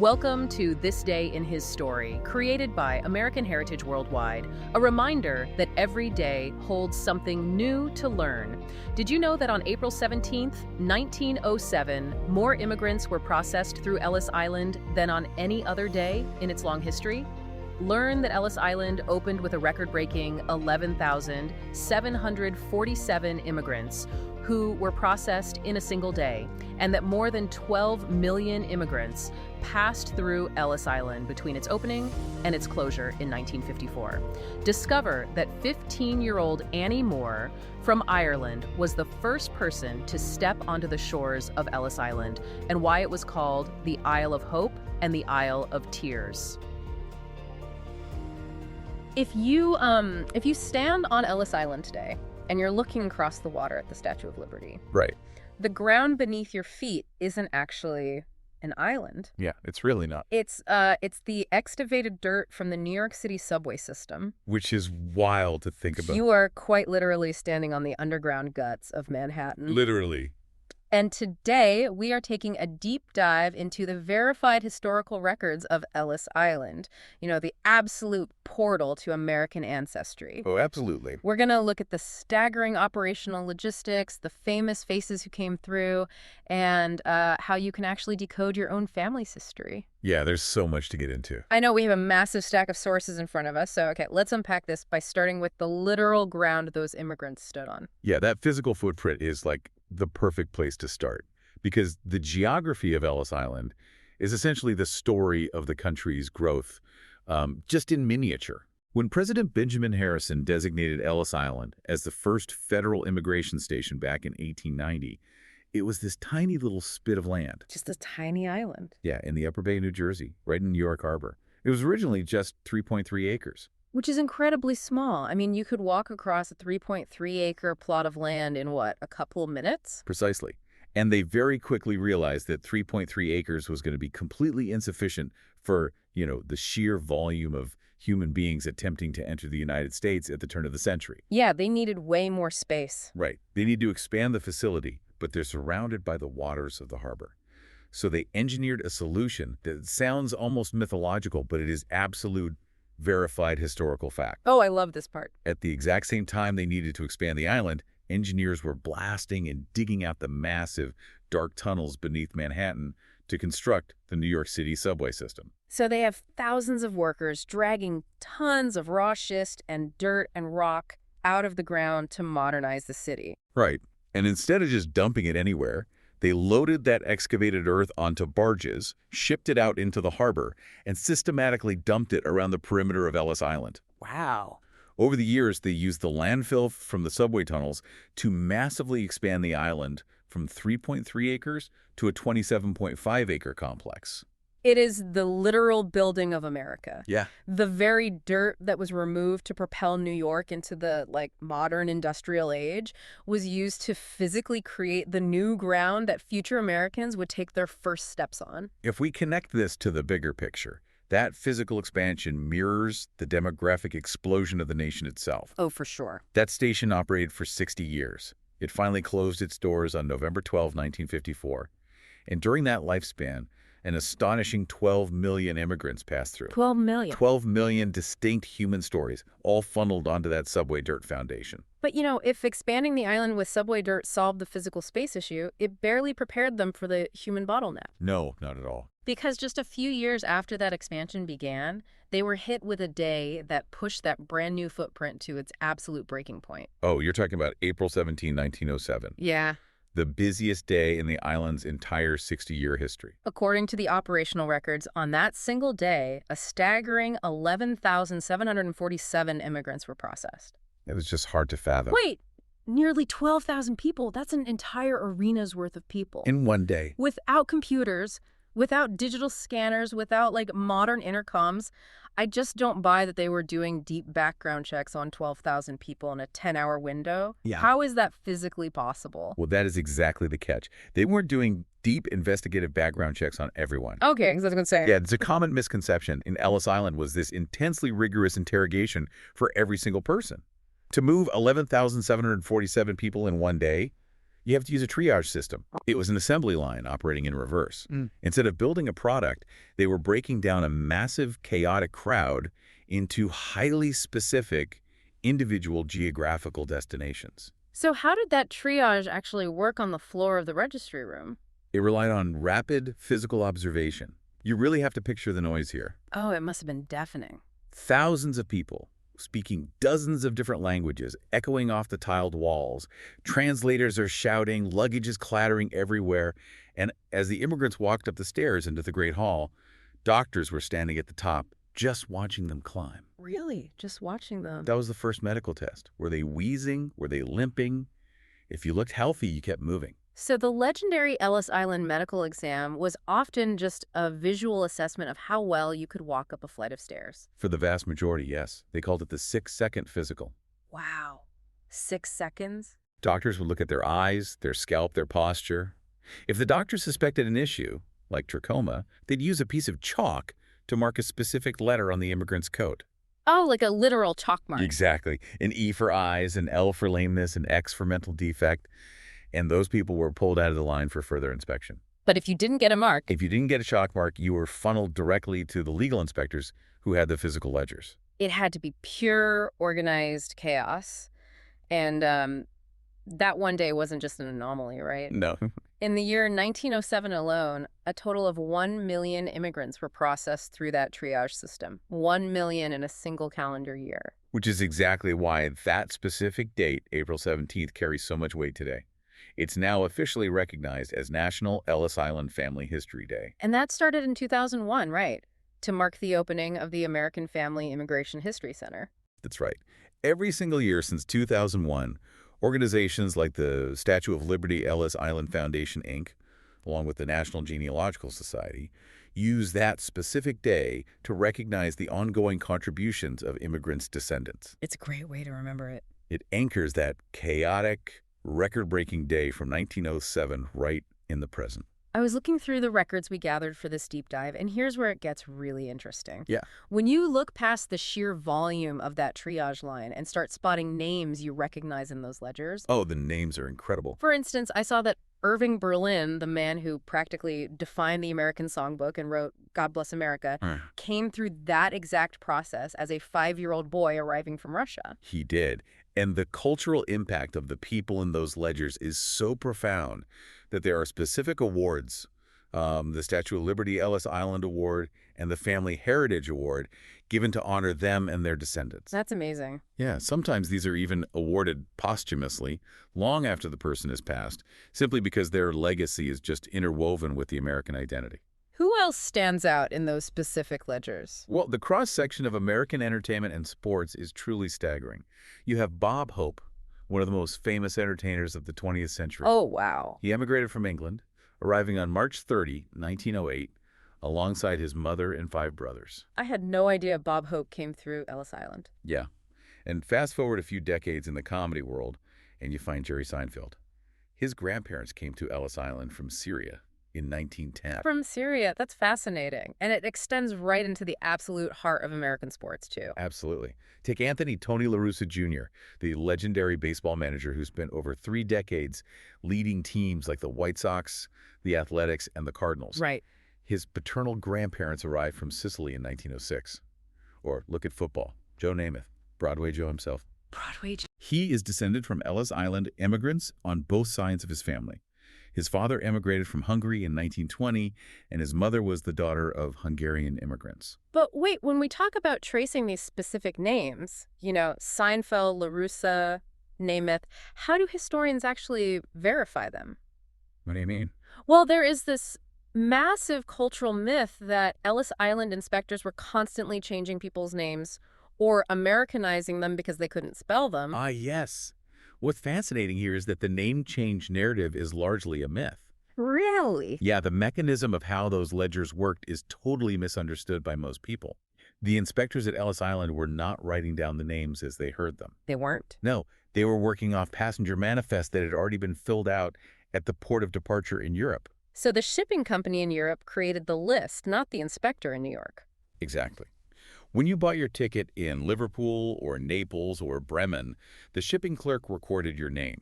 Welcome to This Day in His Story, created by American Heritage Worldwide, a reminder that every day holds something new to learn. Did you know that on April 17th, 1907, more immigrants were processed through Ellis Island than on any other day in its long history? Learn that Ellis Island opened with a record-breaking 11,747 immigrants who were processed in a single day, and that more than 12 million immigrants passed through Ellis Island between its opening and its closure in 1954. Discover that 15-year-old Annie Moore from Ireland was the first person to step onto the shores of Ellis Island, and why it was called the Isle of Hope and the Isle of Tears. If you stand on Ellis Island today and you're looking across the water at the Statue of Liberty, Right. the ground beneath your feet isn't actually an island. Yeah, it's really not. It's the excavated dirt from the New York City subway system. Which is wild to think about. You are quite literally standing on the underground guts of Manhattan. Literally. And today, we are taking a deep dive into the verified historical records of Ellis Island. You know, the absolute portal to American ancestry. Oh, absolutely. We're going to look at the staggering operational logistics, the famous faces who came through, and how you can actually decode your own family's history. Yeah, there's so much to get into. I know we have a massive stack of sources in front of us, so okay, let's unpack this by starting with the literal ground those immigrants stood on. Yeah, that physical footprint is like the perfect place to start, because the geography of Ellis Island is essentially the story of the country's growth, just in miniature. When President Benjamin Harrison designated Ellis Island as the first federal immigration station back in 1890, it was this tiny little spit of land. Just a tiny island. Yeah, in the Upper Bay, New Jersey, right in New York Harbor. It was originally just 3.3 acres. Which is incredibly small. I mean, you could walk across a 3.3-acre plot of land in, what, a couple of minutes? Precisely. And they very quickly realized that 3.3 acres was going to be completely insufficient for, the sheer volume of human beings attempting to enter the United States at the turn of the century. Yeah, they needed way more space. Right. They need to expand the facility, but they're surrounded by the waters of the harbor. So they engineered a solution that sounds almost mythological, but it is absolute verified historical fact. Oh, I love this part. At the exact same time they needed to expand the island, engineers were blasting and digging out the massive, dark tunnels beneath Manhattan to construct the New York City subway system. So they have thousands of workers dragging tons of raw schist and dirt and rock out of the ground to modernize the city. Right. And instead of just dumping it anywhere, they loaded that excavated earth onto barges, shipped it out into the harbor, and systematically dumped it around the perimeter of Ellis Island. Wow. Over the years, they used the landfill from the subway tunnels to massively expand the island from 3.3 acres to a 27.5-acre complex. It is the literal building of America. Yeah. The very dirt that was removed to propel New York into the, modern industrial age was used to physically create the new ground that future Americans would take their first steps on. If we connect this to the bigger picture, that physical expansion mirrors the demographic explosion of the nation itself. Oh, for sure. That station operated for 60 years. It finally closed its doors on November 12, 1954. And during that lifespan, an astonishing 12 million immigrants passed through. 12 million. 12 million distinct human stories, all funneled onto that subway dirt foundation. But, if expanding the island with subway dirt solved the physical space issue, it barely prepared them for the human bottleneck. No, not at all. Because just a few years after that expansion began, they were hit with a day that pushed that brand new footprint to its absolute breaking point. Oh, you're talking about April 17, 1907. Yeah. The busiest day in the island's entire 60-year history. According to the operational records, on that single day, a staggering 11,747 immigrants were processed. It was just hard to fathom. Wait, nearly 12,000 people. That's an entire arena's worth of people. In one day. Without computers, without digital scanners, without modern intercoms. I just don't buy that they were doing deep background checks on 12,000 people in a 10-hour window. Yeah. How is that physically possible? Well, that is exactly the catch. They weren't doing deep investigative background checks on everyone. Okay, because I was going to say. Yeah, it's a common misconception in Ellis Island was this intensely rigorous interrogation for every single person. To move 11,747 people in one day, You have to use a triage system. It was an assembly line operating in reverse. Mm. Instead of building a product, they were breaking down a massive, chaotic crowd into highly specific, individual geographical destinations. So how did that triage actually work on the floor of the registry room? It relied on rapid physical observation. You really have to picture the noise here. Oh, it must have been deafening. Thousands of people speaking dozens of different languages, echoing off the tiled walls. Translators are shouting, luggage is clattering everywhere. And as the immigrants walked up the stairs into the Great Hall, doctors were standing at the top, just watching them climb. Really? Just watching them? That was the first medical test. Were they wheezing? Were they limping? If you looked healthy, you kept moving. So the legendary Ellis Island medical exam was often just a visual assessment of how well you could walk up a flight of stairs. For the vast majority, yes. They called it the 6-second physical. Wow. 6 seconds? Doctors would look at their eyes, their scalp, their posture. If the doctor suspected an issue, like trachoma, they'd use a piece of chalk to mark a specific letter on the immigrant's coat. Oh, like a literal chalk mark. Exactly. An E for eyes, an L for lameness, an X for mental defect. And those people were pulled out of the line for further inspection. But if you didn't get a mark... If you didn't get a chalk mark, you were funneled directly to the legal inspectors who had the physical ledgers. It had to be pure, organized chaos. And that one day wasn't just an anomaly, right? No. In the year 1907 alone, a total of 1 million immigrants were processed through that triage system. 1 million in a single calendar year. Which is exactly why that specific date, April 17th, carries so much weight today. It's now officially recognized as National Ellis Island Family History Day. And that started in 2001, right? To mark the opening of the American Family Immigration History Center. That's right. Every single year since 2001, organizations like the Statue of Liberty Ellis Island Foundation, Inc., along with the National Genealogical Society, use that specific day to recognize the ongoing contributions of immigrants' descendants. It's a great way to remember it. It anchors that chaotic, record-breaking day from 1907 right in the present. I was looking through the records we gathered for this deep dive, and here's where it gets really interesting. Yeah. When you look past the sheer volume of that triage line and start spotting names you recognize in those ledgers... Oh, the names are incredible. For instance, I saw that Irving Berlin, the man who practically defined the American songbook and wrote God Bless America, came through that exact process as a 5-year-old boy arriving from Russia. He did. And the cultural impact of the people in those ledgers is so profound that there are specific awards, the Statue of Liberty Ellis Island Award and the Family Heritage Award, given to honor them and their descendants. That's amazing. Yeah, sometimes these are even awarded posthumously, long after the person has passed, simply because their legacy is just interwoven with the American identity. Who else stands out in those specific ledgers? Well, the cross-section of American entertainment and sports is truly staggering. You have Bob Hope, one of the most famous entertainers of the 20th century. Oh, wow. He emigrated from England, arriving on March 30, 1908, alongside his mother and 5 brothers. I had no idea Bob Hope came through Ellis Island. Yeah. And fast forward a few decades in the comedy world, and you find Jerry Seinfeld. His grandparents came to Ellis Island from Syria in 1910. From Syria. That's fascinating. And it extends right into the absolute heart of American sports, too. Absolutely. Take Anthony Tony La Russa Jr., the legendary baseball manager who spent over 3 decades leading teams like the White Sox, the Athletics, and the Cardinals. Right. His paternal grandparents arrived from Sicily in 1906. Or look at football. Joe Namath, Broadway Joe himself. Broadway Joe. He is descended from Ellis Island immigrants on both sides of his family. His father emigrated from Hungary in 1920, and his mother was the daughter of Hungarian immigrants. But wait, when we talk about tracing these specific names, Seinfeld, La Russa, Namath, how do historians actually verify them? What do you mean? Well, there is this massive cultural myth that Ellis Island inspectors were constantly changing people's names or Americanizing them because they couldn't spell them. Ah, yes. What's fascinating here is that the name change narrative is largely a myth. Really? Yeah, the mechanism of how those ledgers worked is totally misunderstood by most people. The inspectors at Ellis Island were not writing down the names as they heard them. They weren't? No, they were working off passenger manifests that had already been filled out at the port of departure in Europe. So the shipping company in Europe created the list, not the inspector in New York. Exactly. When you bought your ticket in Liverpool or Naples or Bremen, the shipping clerk recorded your name.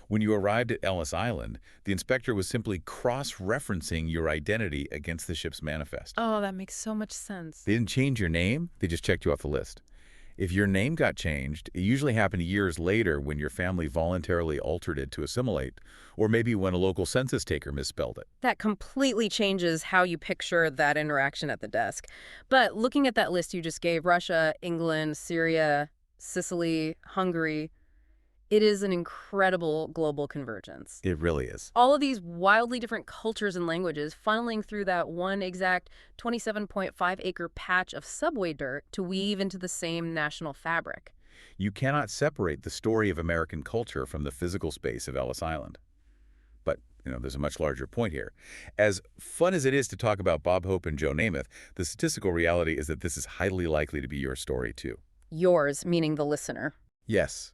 When you arrived at Ellis Island, the inspector was simply cross-referencing your identity against the ship's manifest. Oh, that makes so much sense. They didn't change your name, they just checked you off the list. If your name got changed, it usually happened years later when your family voluntarily altered it to assimilate, or maybe when a local census taker misspelled it. That completely changes how you picture that interaction at the desk. But looking at that list you just gave, Russia, England, Syria, Sicily, Hungary, it is an incredible global convergence. It really is. All of these wildly different cultures and languages funneling through that one exact 27.5-acre patch of subway dirt to weave into the same national fabric. You cannot separate the story of American culture from the physical space of Ellis Island. But, there's a much larger point here. As fun as it is to talk about Bob Hope and Joe Namath, the statistical reality is that this is highly likely to be your story, too. Yours, meaning the listener. Yes.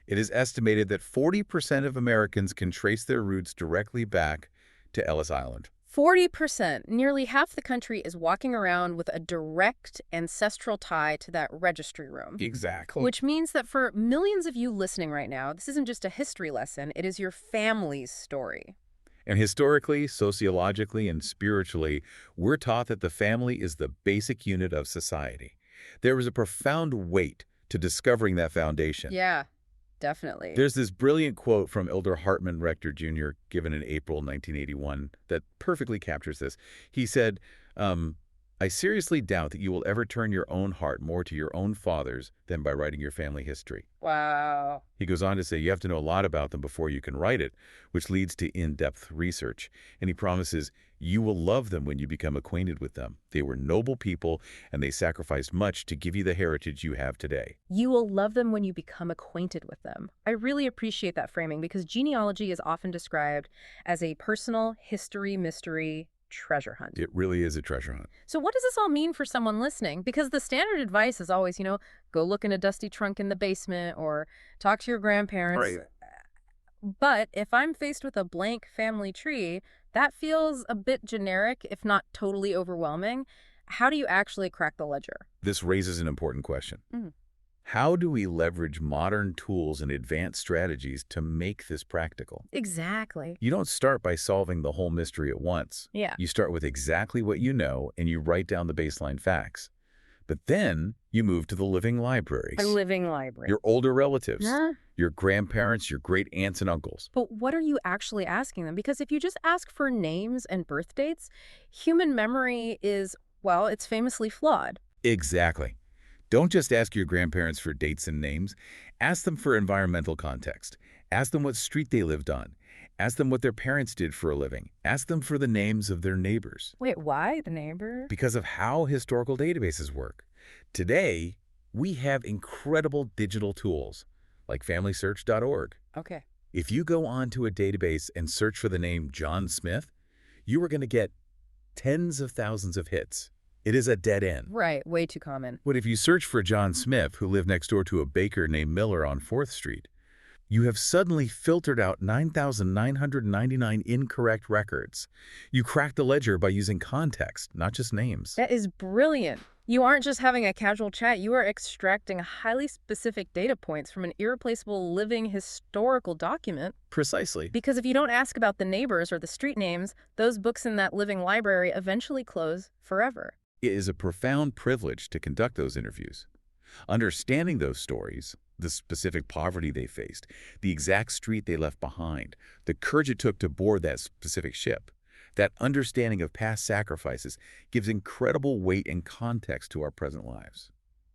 It is estimated that 40% of Americans can trace their roots directly back to Ellis Island. 40%. Nearly half the country is walking around with a direct ancestral tie to that registry room. Exactly. Which means that for millions of you listening right now, this isn't just a history lesson, it is your family's story. And historically, sociologically, and spiritually, we're taught that the family is the basic unit of society. There is a profound weight to discovering that foundation. Yeah. Definitely. There's this brilliant quote from Elder Hartman Rector Jr. given in April 1981 that perfectly captures this. He said, I seriously doubt that you will ever turn your own heart more to your own fathers than by writing your family history. Wow. He goes on to say you have to know a lot about them before you can write it, which leads to in-depth research. And he promises you will love them when you become acquainted with them. They were noble people, and they sacrificed much to give you the heritage you have today. You will love them when you become acquainted with them. I really appreciate that framing because genealogy is often described as a personal history mystery treasure hunt. It really is a treasure hunt. So what does this all mean for someone listening? Because the standard advice is always, go look in a dusty trunk in the basement or talk to your grandparents. Right. But if I'm faced with a blank family tree, that feels a bit generic, if not totally overwhelming. How do you actually crack the ledger? This raises an important question. Mm. How do we leverage modern tools and advanced strategies to make this practical? Exactly. You don't start by solving the whole mystery at once. Yeah. You start with exactly what you know, and you write down the baseline facts. But then you move to the living libraries. A living library. Your older relatives, Huh? your grandparents, your great aunts and uncles. But what are you actually asking them? Because if you just ask for names and birth dates, human memory is, well, it's famously flawed. Exactly. Don't just ask your grandparents for dates and names. Ask them for environmental context. Ask them what street they lived on. Ask them what their parents did for a living. Ask them for the names of their neighbors. Wait, why? The neighbor? Because of how historical databases work. Today, we have incredible digital tools like FamilySearch.org. Okay. If you go onto a database and search for the name John Smith, you are going to get tens of thousands of hits. It is a dead end. Right, way too common. But if you search for John Smith, who lived next door to a baker named Miller on 4th Street, you have suddenly filtered out 9,999 incorrect records. You crack the ledger by using context, not just names. That is brilliant. You aren't just having a casual chat, you are extracting highly specific data points from an irreplaceable living historical document. Precisely. Because if you don't ask about the neighbors or the street names, those books in that living library eventually close forever. It is a profound privilege to conduct those interviews. Understanding those stories, the specific poverty they faced, the exact street they left behind, the courage it took to board that specific ship, that understanding of past sacrifices gives incredible weight and context to our present lives.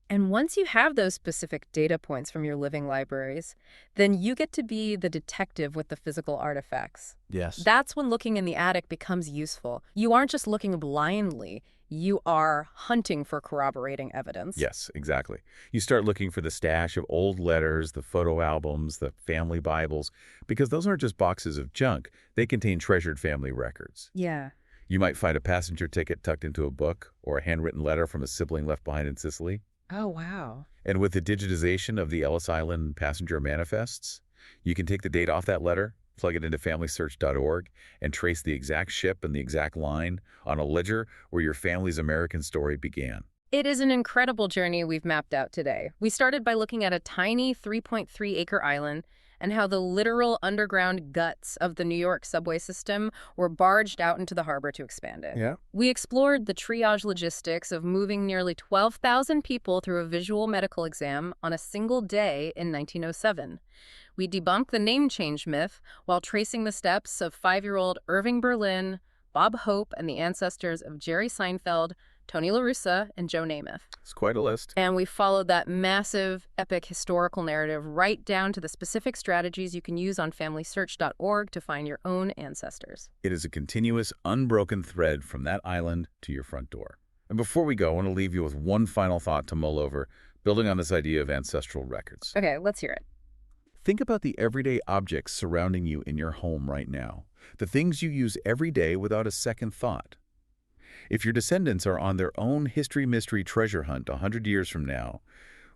And once you have those specific data points from your living libraries, then you get to be the detective with the physical artifacts. Yes. That's when looking in the attic becomes useful. You aren't just looking blindly. You are hunting for corroborating evidence. Yes, exactly. You start looking for the stash of old letters, the photo albums, the family Bibles, because those aren't just boxes of junk. They contain treasured family records. Yeah. You might find a passenger ticket tucked into a book or a handwritten letter from a sibling left behind in Sicily. Oh, wow. And with the digitization of the Ellis Island passenger manifests, you can take the date off that letter, plug it into FamilySearch.org, and trace the exact ship and the exact line on a ledger where your family's American story began. It is an incredible journey we've mapped out today. We started by looking at a tiny 3.3-acre island, and how the literal underground guts of the New York subway system were barged out into the harbor to expand it. Yeah. We explored the triage logistics of moving nearly 12,000 people through a visual medical exam on a single day in 1907. We debunked the name change myth while tracing the steps of 5-year-old Irving Berlin, Bob Hope, and the ancestors of Jerry Seinfeld, Tony La Russa, and Joe Namath. It's quite a list. And we followed that massive, epic historical narrative right down to the specific strategies you can use on FamilySearch.org to find your own ancestors. It is a continuous, unbroken thread from that island to your front door. And before we go, I want to leave you with one final thought to mull over, building on this idea of ancestral records. Okay, let's hear it. Think about the everyday objects surrounding you in your home right now, the things you use every day without a second thought. If your descendants are on their own history mystery treasure hunt 100 years from now,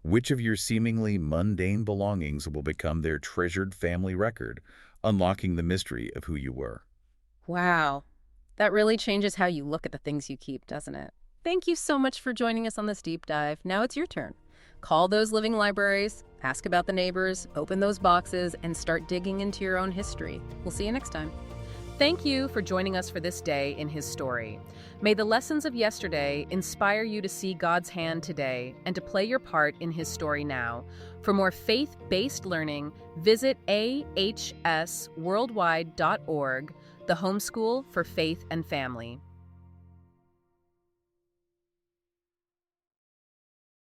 which of your seemingly mundane belongings will become their treasured family record, unlocking the mystery of who you were? Wow. That really changes how you look at the things you keep, doesn't it? Thank you so much for joining us on this deep dive. Now it's your turn. Call those living libraries, ask about the neighbors, open those boxes, and start digging into your own history. We'll see you next time. Thank you for joining us for this day in His story. May the lessons of yesterday inspire you to see God's hand today and to play your part in His story now. For more faith-based learning, visit ahsworldwide.org, the homeschool for faith and family.